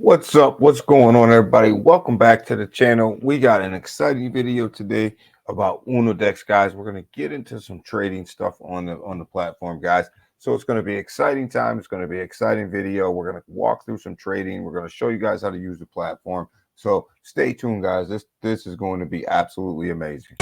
What's up? What's going on, everybody? Welcome back to the channel. We got an exciting video today about UnoDex, guys. We're going to get into some trading stuff on the platform, guys. So it's going to be exciting time. It's going to be an exciting video. We're going to walk through some trading. We're going to show you guys how to use the platform. So stay tuned, guys. This is going to be absolutely amazing.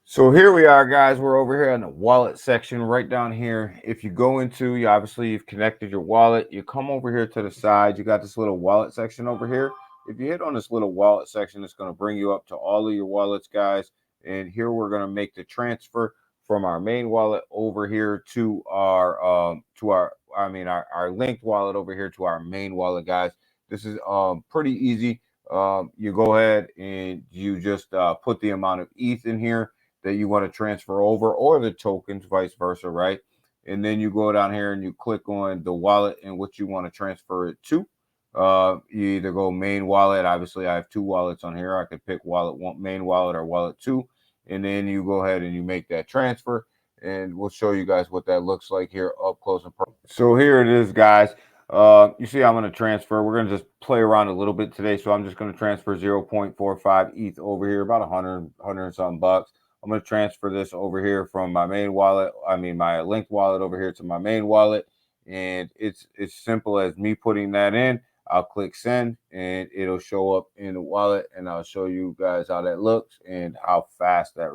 So here we are, guys. We're over here in the wallet section right down here. If you go into, you've connected your wallet. You come over here to the side. You got this little wallet section over here. If you hit on this little wallet section, it's going to bring you up to all of your wallets, guys. And here we're going to make the transfer from our main wallet over here to our linked wallet over here to our main wallet, guys. This is pretty easy. You go ahead and you just put the amount of ETH in here that you want to transfer over, or the tokens, vice versa, right? And then you go down here and you click on the wallet and what you want to transfer it to. You either go main wallet. Obviously, I have two wallets on here. I could pick wallet one, main wallet, or wallet two, and then you go ahead and you make that transfer. And we'll show you guys what that looks like here up close and personal. So here it is, guys. You see, I'm going to transfer. We're going to just play around a little bit today. So I'm just going to transfer 0.45 ETH over here, about 100 and something bucks. I'm going to transfer this over here from my main wallet, my linked wallet over here to my main wallet. And it's simple as me putting that in. I'll click send and it'll show up in the wallet, and I'll show you guys how that looks and how fast that.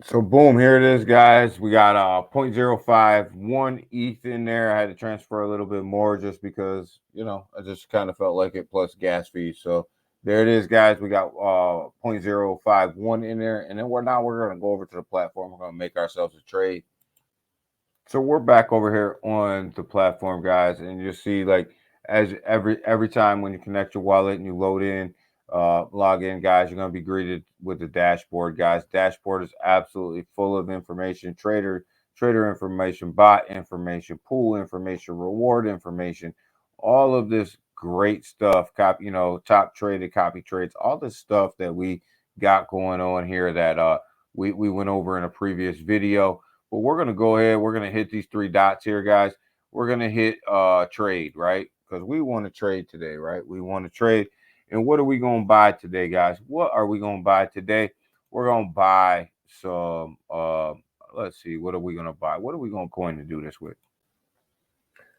So boom, here it is, guys. We got 0.051 ETH in there. I had to transfer a little bit more just because, I just kind of felt like it, plus gas fees. So there it is, guys. We got 0.051 in there. And then we're going to go over to the platform. We're going to make ourselves a trade. So we're back over here on the platform, guys. And you'll see, like, as every time when you connect your wallet and you load in, log in, guys, you're going to be greeted with the dashboard, guys. Dashboard is absolutely full of information, trader information, bot information, pool information, reward information, all of this great stuff. Top traded copy trades, all this stuff that we got going on here that we went over in a previous video. But we're going to go ahead, we're going to hit these three dots here, guys. We're going to hit trade, right? Because we want to trade today, right? We want to trade. And what are we going to buy today, guys? What are we going to buy today? We're going to buy some, let's see, what are we going to buy? What are we going to do this with?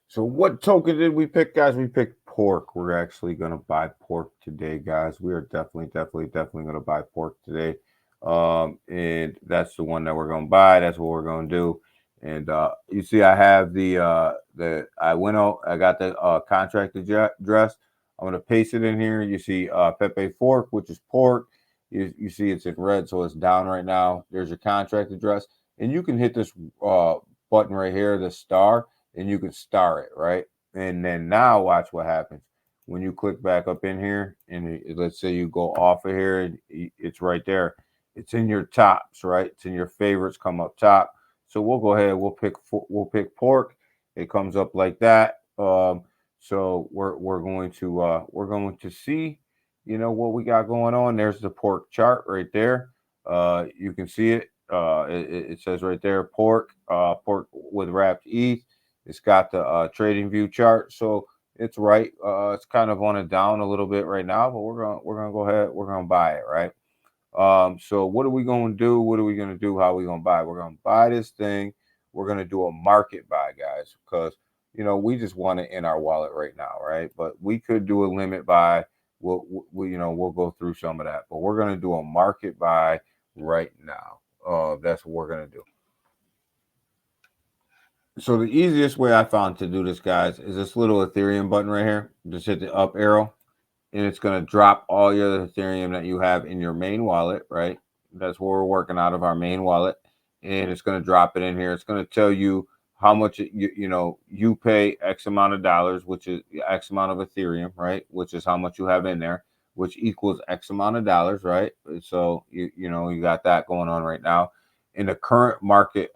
So what token did we pick, guys? We picked pork. We're actually going to buy pork today, guys. We are definitely going to buy pork today. And that's the one that we're going to buy. That's what we're going to do. And you see, I have I got the contract address. I'm going to paste it in here. You see Pepe Fork, which is pork. You see it's in red, so it's down right now. There's your contract address. And you can hit this button right here, the star, and you can star it, right? And then now watch what happens. When you click back up in here, and let's say you go off of here, and it's right there. It's in your tops, right? It's in your favorites, come up top. So we'll go ahead, we'll pick pork. It comes up like that. So we're going to see, what we got going on. There's the pork chart right there. You can see it. It says right there, pork with wrapped ETH. It's got the trading view chart. So it's right. It's kind of on a down a little bit right now, but we're gonna go ahead. We're gonna buy it, right? So what are we going to do? What are we going to do? How are we going to buy? We're going to buy this thing. We're going to do a market buy, guys, because, we just want it in our wallet right now, right? But we could do a limit buy. We'll go through some of that, but we're going to do a market buy right now. That's what we're going to do. So the easiest way I found to do this, guys, is this little Ethereum button right here. Just hit the up arrow, and it's going to drop all your Ethereum that you have in your main wallet, right? That's what we're working out of, our main wallet. And it's going to drop it in here. It's going to tell you how much you pay X amount of dollars, which is X amount of Ethereum, right? Which is how much you have in there, which equals X amount of dollars, right? So you got that going on right now. In the current market,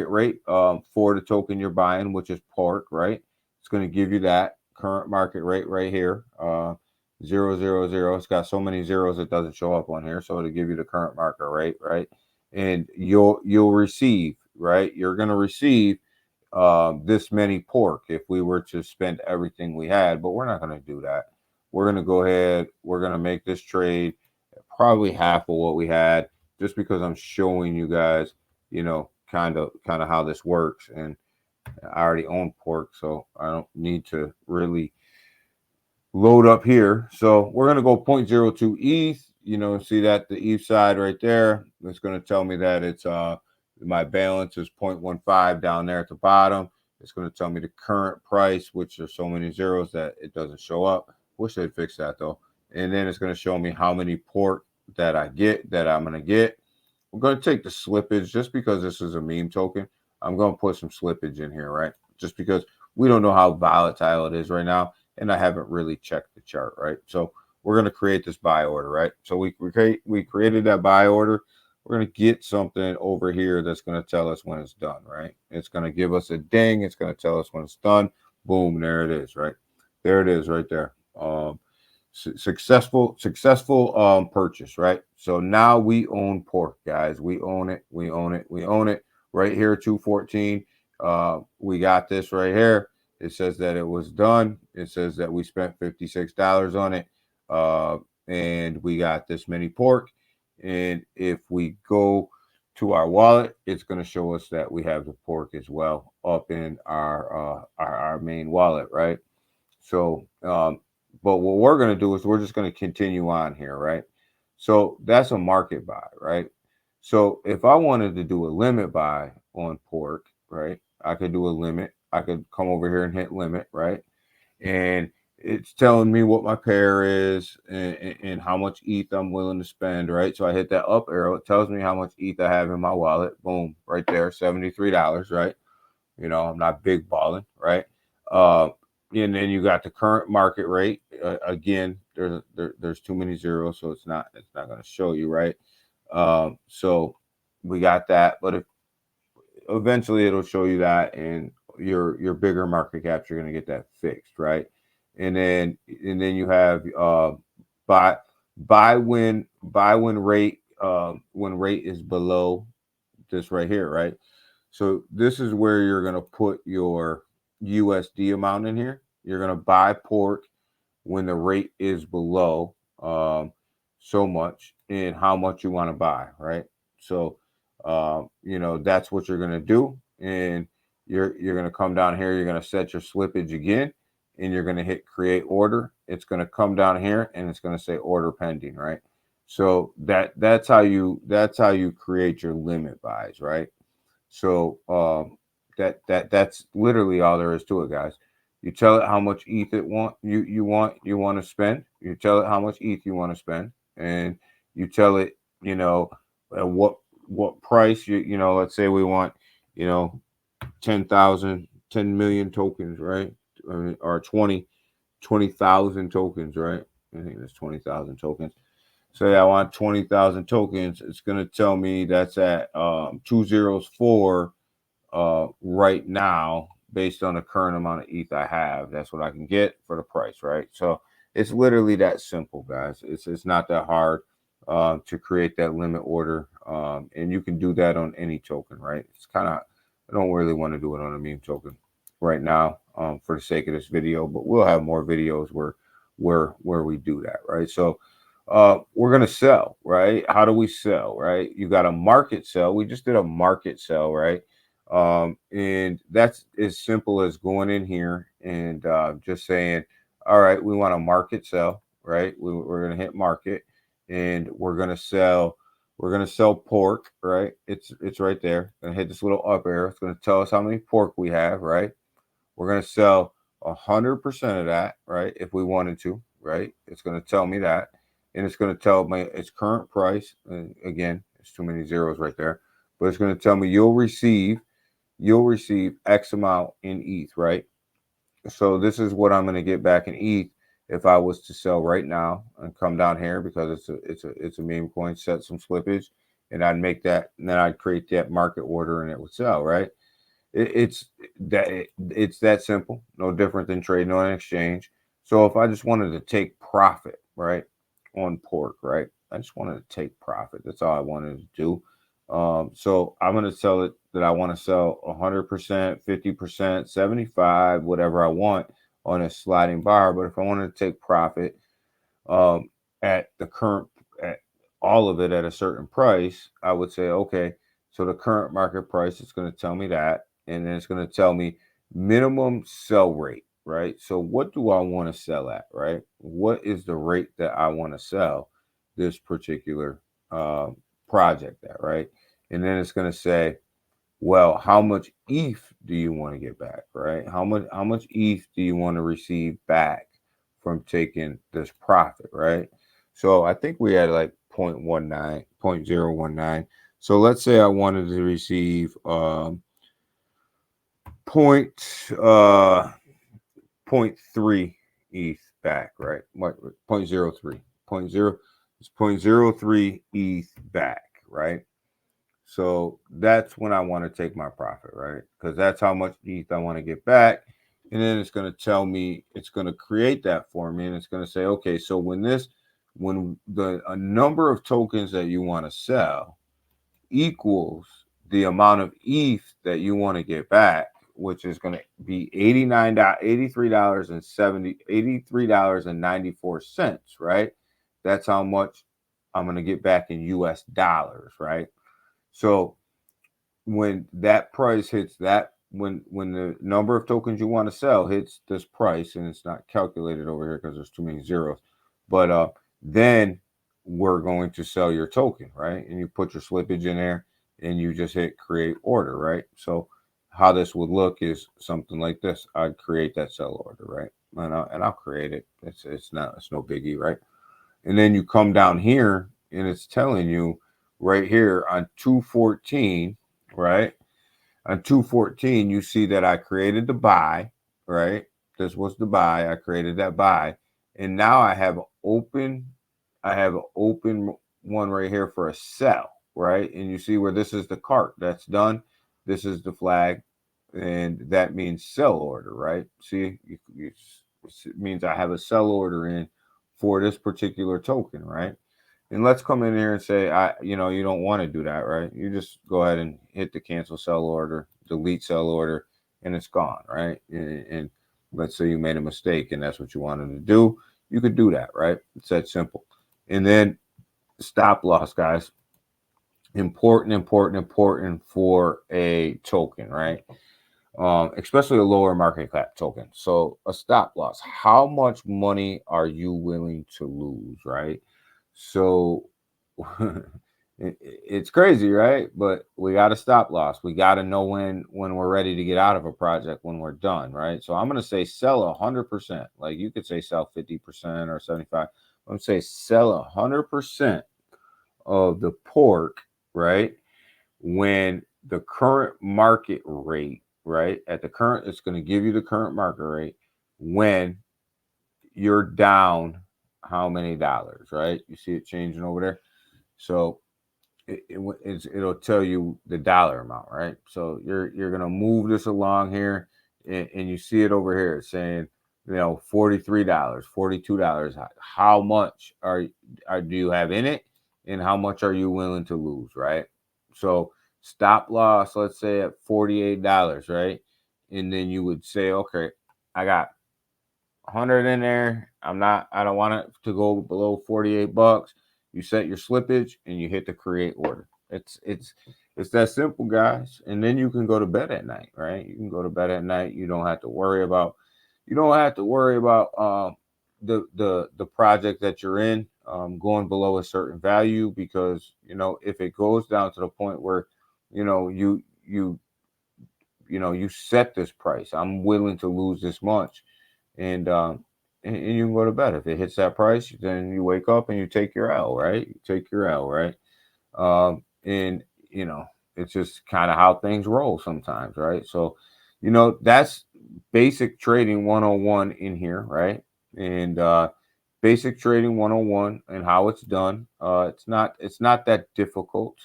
rate for the token you're buying, which is pork, right? It's going to give you that current market rate right here, 000. It's got so many zeros it doesn't show up on here, so it'll give you the current market rate, right? and you'll receive, right? You're gonna receive this many pork if we were to spend everything we had, but we're not gonna do that. We're gonna go ahead. We're gonna make this trade probably half of what we had, just because I'm showing you guys, kind of how this works, and I already own pork, so I don't need to really load up here. So we're going to go 0.02 ETH. See that the ETH side right there. It's going to tell me that it's my balance is 0.15 down there at the bottom. It's going to tell me the current price, which are so many zeros that it doesn't show up. Wish they'd fix that though. And then it's going to show me how many pork that I'm going to get. We're going to take the slippage just because this is a meme token. I'm going to put some slippage in here, right? Just because we don't know how volatile it is right now, and I haven't really checked the chart, right? So we're going to create this buy order, right? So we created that buy order. We're going to get something over here that's going to tell us when it's done, right? It's going to give us a ding. It's going to tell us when it's done. Boom, there it is, right? There it is right there. Successful purchase, right? So now we own pork, guys. We own it. We own it. We own it right here. 214. We got this right here. It says that it was done. It says that we spent $56 on it, and we got this many pork. And if we go to our wallet, it's going to show us that we have the pork as well up in our main wallet, right? So but what we're going to do is we're just going to continue on here, right? So that's a market buy, right? So if I wanted to do a limit buy on pork, right, I could do a limit. I could come over here and hit limit, right? And it's telling me what my pair is and how much ETH I'm willing to spend, right? So I hit that up arrow. It tells me how much ETH I have in my wallet. Boom, right there, $73, right? I'm not big balling, right? Uh, and then you got the current market rate. Again, there's too many zeros, so it's not going to show you, right? So we got that, but if eventually it'll show you that, and your bigger market caps, you're going to get that fixed, right? And then you have buy when rate when rate is below this right here, right? So this is where you're going to put your USD amount in here. You're going to buy pork when the rate is below so much, and how much you want to buy, right? So that's what you're going to do, and you're going to come down here. You're going to set your slippage again, and you're going to hit create order. It's going to come down here, and it's going to say order pending, right? So that's how you create your limit buys, right? So that's literally all there is to it, guys. You tell it how much ETH you want to spend. You tell it how much ETH you want to spend, and you tell it, what price Let's say we want, 10 million tokens, right? Or 20,000 tokens, right? I think there's 20,000 tokens. So yeah, I want 20,000 tokens. It's gonna tell me that's at 204 right now, based on the current amount of ETH I have. That's what I can get for the price, right? So it's literally that simple, guys. It's not that hard to create that limit order, and you can do that on any token, right? It's kind of, I don't really want to do it on a meme token right now, for the sake of this video, but we'll have more videos where we do that, right? So we're gonna sell, right? How do we sell, right? You got a market sell. We just did a market sell, right? And that's as simple as going in here and just saying, all right, we want a market sell, right? We're gonna hit market, and we're gonna sell pork, right? It's right there. Gonna hit this little up arrow. It's gonna tell us how many pork we have, right? We're gonna sell 100% of that, right? If we wanted to, right? It's gonna tell me that, and it's gonna tell me its current price. And again, there's too many zeros right there, but it's gonna tell me you'll receive X amount in ETH, right? So this is what I'm gonna get back in ETH if I was to sell right now and come down here, because it's a meme coin, set some slippage, and I'd make that, and then I'd create that market order, and it would sell, right? It's that simple. No different than trading on an exchange. So if I just wanted to take profit, right, on pork, right, I just wanted to take profit. That's all I wanted to do. So I'm going to tell it that I want to sell 100%, 50%, 75, whatever I want on a sliding bar. But if I wanted to take profit um, at the current, at all of it at a certain price, I would say, okay, so the current market price is going to tell me that. And then it's going to tell me minimum sell rate, right? So what do I want to sell at, right? What is the rate that I want to sell this particular project at, right? And then it's going to say, well, how much ETH do you want to get back, right? How much ETH do you want to receive back from taking this profit, right? So I think we had like 0.19, 0.019. So let's say I wanted to receive point uh point 0.3 ETH back, right? What 0.03. Point 0 it's 0.03 ETH back, right? So that's when I want to take my profit, right? Because that's how much ETH I want to get back. And then it's going to tell me, it's going to create that for me. And it's going to say, okay, so when the a number of tokens that you want to sell equals the amount of ETH that you want to get back, which is going to be $83.94, right? That's how much I'm going to get back in US dollars, right? So when that price hits that, when the number of tokens you want to sell hits this price, and it's not calculated over here because there's too many zeros, but then we're going to sell your token, right? And you put your slippage in there and you just hit create order, right? So how this would look is something like this. I'd create that sell order, right? And I'll create it. It's no biggie, right? And then you come down here and it's telling you right here on 214, right? On 214, you see that I created the buy, right? This was the buy. I created that buy. And now I have an open one right here for a sell, right? And you see where this is the cart that's done. This is the flag, and that means sell order, right? See, it means I have a sell order in for this particular token, right? And let's come in here and say, you don't want to do that, right? You just go ahead and hit the cancel sell order, delete sell order, and it's gone, right? And let's say you made a mistake and that's what you wanted to do. You could do that, right? It's that simple. And then stop loss, guys. Important for a token, right? Especially a lower market cap token. So a stop loss. How much money are you willing to lose, right? So it's crazy, right? But we got a stop loss. We got to know when we're ready to get out of a project, when we're done, right? So I'm going to say sell 100%. Like you could say sell 50% or 75. I'm going to say sell 100% of the pork, right? When the current market rate, right? At the current, it's going to give you the current market rate when you're down how many dollars, right? You see it changing over there. So it'll tell you the dollar amount, right? So you're gonna move this along here, and you see it over here saying, $43, $42. How much do you have in it, and how much are you willing to lose, right? So stop loss, let's say at $48, right? And then you would say, okay, I got 100 in there. I don't want it to go below 48 bucks. You set your slippage and you hit the create order. It's that simple, guys. And then you can go to bed at night, right? You can go to bed at night. You don't have to worry about the project that you're in going below a certain value, because if it goes down to the point where you know you you you set this price, I'm willing to lose this much, and and you can go to bed. If it hits that price, then you wake up and you take your L, right? You take your L, right? And it's just kind of how things roll sometimes, right? So, that's basic trading 101 in here, right? And basic trading 101 and how it's done. It's not that difficult.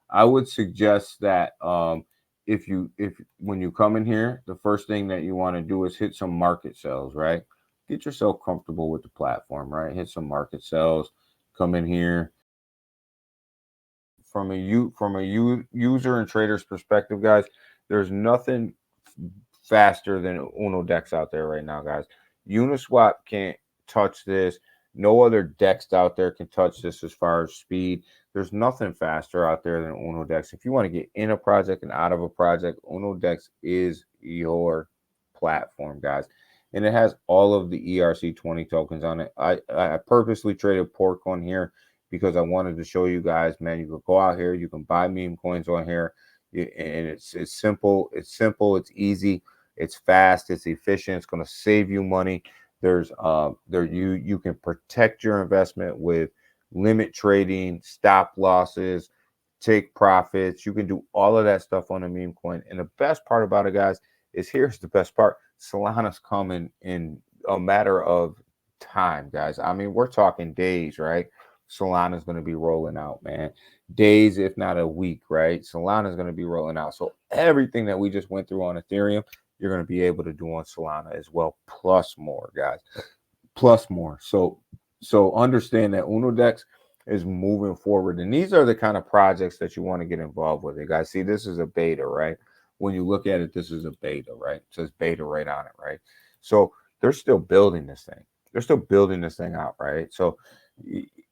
I would suggest that if when you come in here, the first thing that you want to do is hit some market sells, right? Get yourself comfortable with the platform, right? Hit some market sells, come in here, user and trader's perspective, guys, there's nothing faster than UnoDex out there right now, guys. Uniswap can't touch this. No other dex out there can touch this as far as speed. There's nothing faster out there than UnoDex. If you want to get in a project and out of a project, UnoDex is your platform, guys. And it has all of the ERC20 tokens on it. I purposely traded pork on here because I wanted to show you guys, man, you can go out here, you can buy meme coins on here, and it's simple, it's easy, it's fast, it's efficient, it's going to save you money. There's you can protect your investment with limit trading, stop losses, take profits. You can do all of that stuff on a meme coin. And the best part about it, guys, is here's the best part. Solana's coming in a matter of time, guys. I mean, we're talking days, right? Solana's going to be rolling out, man. Days, if not a week, right? Solana's going to be rolling out. So everything that we just went through on Ethereum, you're going to be able to do on Solana as well, plus more, guys. Plus more. So understand that UnoDex is moving forward. And these are the kind of projects that you want to get involved with. You guys see, this is a beta, right? When you look at it, this is a beta, right? It says beta right on it, right? So they're still building this thing. They're still building this thing out, right? So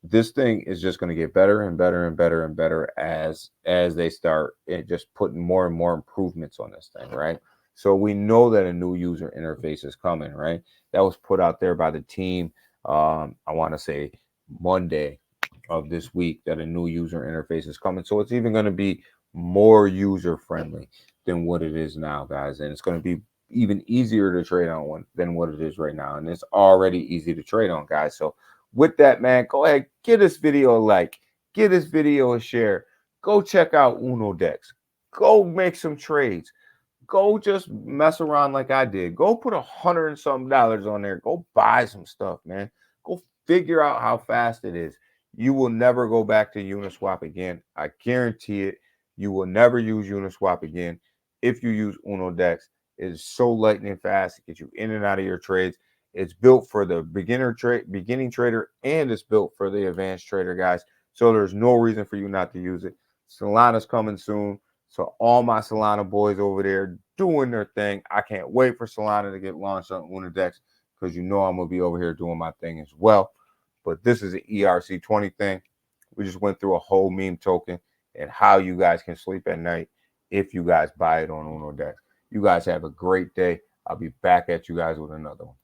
this thing is just going to get better and better and better and better as they start just putting more and more improvements on this thing, right? So we know that a new user interface is coming, right? That was put out there by the team. I want to say Monday of this week that a new user interface is coming. So it's even going to be more user friendly than what it is now, guys. And it's going to be even easier to trade on than what it is right now. And it's already easy to trade on, guys. So with that, man, go ahead, give this video a like, give this video a share. Go check out UnoDex. Go make some trades. Go just mess around like I did. Go put $100 and something on there. Go buy some stuff, man. Go figure out how fast it is. You will never go back to Uniswap again. I guarantee it. You will never use Uniswap again if you use UnoDex. It is so lightning fast. It gets you in and out of your trades. It's built for the beginning trader, and it's built for the advanced trader, guys. So there's no reason for you not to use it. Solana's coming soon. So all my Solana boys over there doing their thing. I can't wait for Solana to get launched on UnoDex because you know I'm going to be over here doing my thing as well. But this is an ERC20 thing. We just went through a whole meme token and how you guys can sleep at night if you guys buy it on UnoDex. You guys have a great day. I'll be back at you guys with another one.